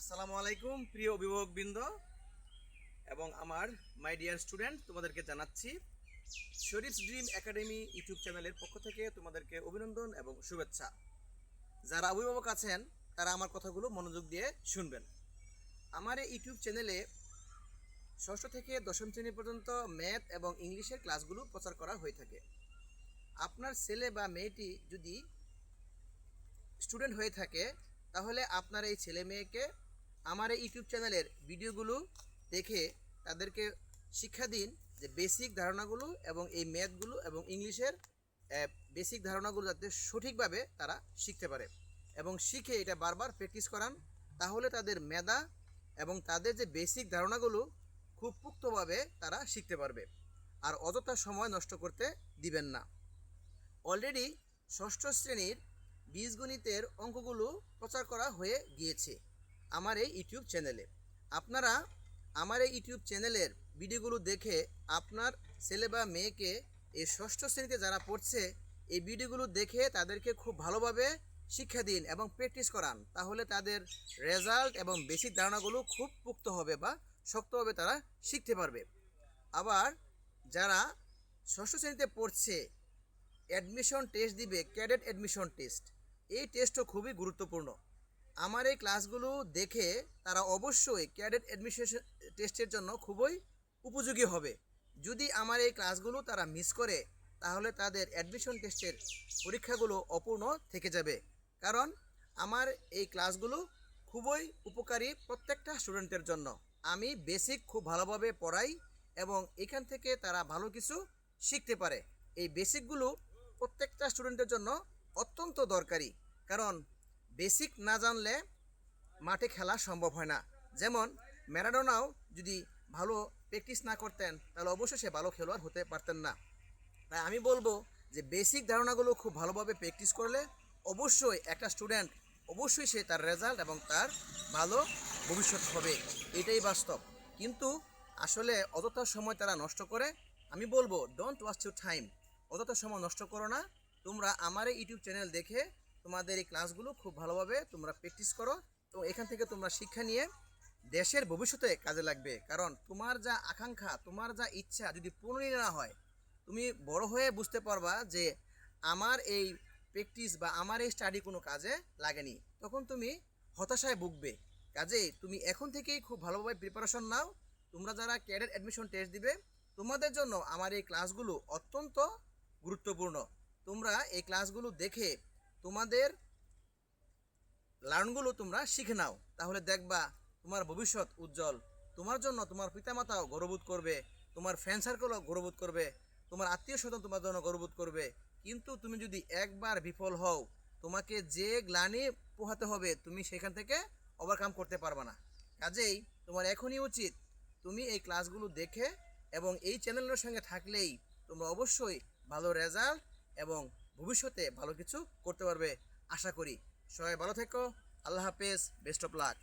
আসসালামু আলাইকুম প্রিয় অভিভাবকবৃন্দ এবং আমার মাই ডিয়ার স্টুডেন্ট, তোমাদেরকে জানাচ্ছি শরীফস ড্রিম একাডেমি ইউটিউব চ্যানেলের পক্ষ থেকে তোমাদেরকে অভিনন্দন এবং শুভেচ্ছা। যারা অভিভাবক আছেন তারা আমার কথাগুলো মনোযোগ দিয়ে শুনবেন। আমার এই ইউটিউব চ্যানেলে ষষ্ঠ থেকে দশম শ্রেণী পর্যন্ত ম্যাথ এবং ইংলিশের ক্লাসগুলো প্রচার করা হয়ে থাকে। আপনার ছেলে বা মেয়েটি যদি স্টুডেন্ট হয়ে থাকে তাহলে আপনার এই ছেলে মেয়েকে আমার এই ইউটিউব চ্যানেলের ভিডিওগুলো দেখে তাদেরকে শিক্ষা দিন যে বেসিক ধারণাগুলো এবং এই ম্যাথগুলো এবং ইংলিশের বেসিক ধারণাগুলো যাতে সঠিকভাবে তারা শিখতে পারে এবং শিখে এটা বারবার প্র্যাকটিস করান। তাহলে তাদের মেধা এবং তাদের যে বেসিক ধারণাগুলো খুব পুক্তভাবে তারা শিখতে পারবে। আর অযথা সময় নষ্ট করতে দিবেন না। অলরেডি ষষ্ঠ শ্রেণীর বীজগণিতের অঙ্কগুলো প্রচার করা হয়ে গিয়েছে আমার এই ইউটিউব চ্যানেলে। আপনারা আমার এই ইউটিউব চ্যানেলের ভিডিওগুলো দেখে আপনার ছেলে বা মেয়েকে এই ষষ্ঠ শ্রেণীতে যারা পড়ছে এই ভিডিওগুলো দেখে তাদেরকে খুব ভালোভাবে শিক্ষা দিন এবং প্র্যাকটিস করান। তাহলে তাদের রেজাল্ট এবং বেসিক ধারণাগুলো খুব পুক্ত হবে বা শক্তভাবে তারা শিখতে পারবে। আবার যারা ষষ্ঠ শ্রেণীতে পড়ছে অ্যাডমিশন টেস্ট দিবে, ক্যাডেট অ্যাডমিশন টেস্ট, এই টেস্টও খুবই গুরুত্বপূর্ণ। আমার এই ক্লাসগুলো দেখে তারা অবশ্যই ক্যাডেট অ্যাডমিশন টেস্টের জন্য খুবই উপযোগী হবে। যদি আমার এই ক্লাসগুলো তারা মিস করে তাহলে তাদের অ্যাডমিশন টেস্টের পরীক্ষাগুলো অপূর্ণ থেকে যাবে। কারণ আমার এই ক্লাসগুলো খুবই উপকারী প্রত্যেকটা স্টুডেন্টের জন্য। আমি বেসিক খুব ভালোভাবে পড়াই এবং এখান থেকে তারা ভালো কিছু শিখতে পারে। এই বেসিকগুলো প্রত্যেকটা স্টুডেন্টের জন্য অত্যন্ত দরকারি, কারণ বেসিক না জানলে মাঠে খেলা সম্ভব হয় না। যেমন ম্যারাডোনাও যদি ভালো প্র্যাকটিস না করতেন তাহলে অবশ্যই সে ভালো খেলোয়াড় হতে পারতেন না। তাই আমি বলবো যে বেসিক ধারণাগুলো খুব ভালোভাবে প্র্যাকটিস করলে অবশ্যই একটা স্টুডেন্ট অবশ্যই সে তার রেজাল্ট এবং তার ভালো ভবিষ্যৎ হবে, এটাই বাস্তব। কিন্তু আসলে অযথা সময় তারা নষ্ট করে। আমি বলবো ডোন্ট ওয়াস্ট ইউর টাইম, অযথা সময় নষ্ট করো না। তোমরা আমার এই ইউটিউব চ্যানেল দেখে তোমাদের এই ক্লাসগুলো খুব ভালোভাবে তোমরা প্র্যাকটিস করো এবং এখান থেকে তোমরা শিক্ষা নিয়ে দেশের ভবিষ্যতে কাজে লাগবে। কারণ তোমার যা আকাঙ্ক্ষা, তোমার যা ইচ্ছা যদি পূরণই না হয়, তুমি বড় হয়ে বুঝতে পারবা যে আমার এই প্র্যাকটিস বা আমার এই স্টাডি কোনো কাজে লাগেনি, তখন তুমি হতাশায় ভুগবে। কাজেই তুমি এখন থেকেই খুব ভালোভাবে প্রিপারেশন নাও। তোমরা যারা ক্যাডেট অ্যাডমিশন টেস্ট দিবে তোমাদের জন্য আমার এই ক্লাসগুলো অত্যন্ত গুরুত্বপূর্ণ। তোমরা এই ক্লাসগুলো দেখে তোমাদের লার্নগুলো তোমরা শিখে নাও, তাহলে দেখবা তোমার ভবিষ্যৎ উজ্জ্বল। তোমার জন্য তোমার পিতামাতাও গর্ববোধ করবে, তোমার ফ্রেন্ড সার্কেলও গর্ববোধ করবে, তোমার আত্মীয় স্বজন তোমার জন্য গর্ববোধ করবে। কিন্তু তুমি যদি একবার বিফল হও, তোমাকে যে গ্লানি পোহাতে হবে তুমি সেখান থেকে ওভারকাম করতে পারবে না। কাজেই তোমার এখনই উচিত তুমি এই ক্লাসগুলো দেখে এবং এই চ্যানেলের সঙ্গে থাকলেই তোমরা অবশ্যই ভালো রেজাল্ট এবং ভবিষ্যতে ভালো কিছু করতে পারবে আশা করি। সবাই ভালো থেকো। আল্লাহ হাফেজ, বেস্ট অফ লাক।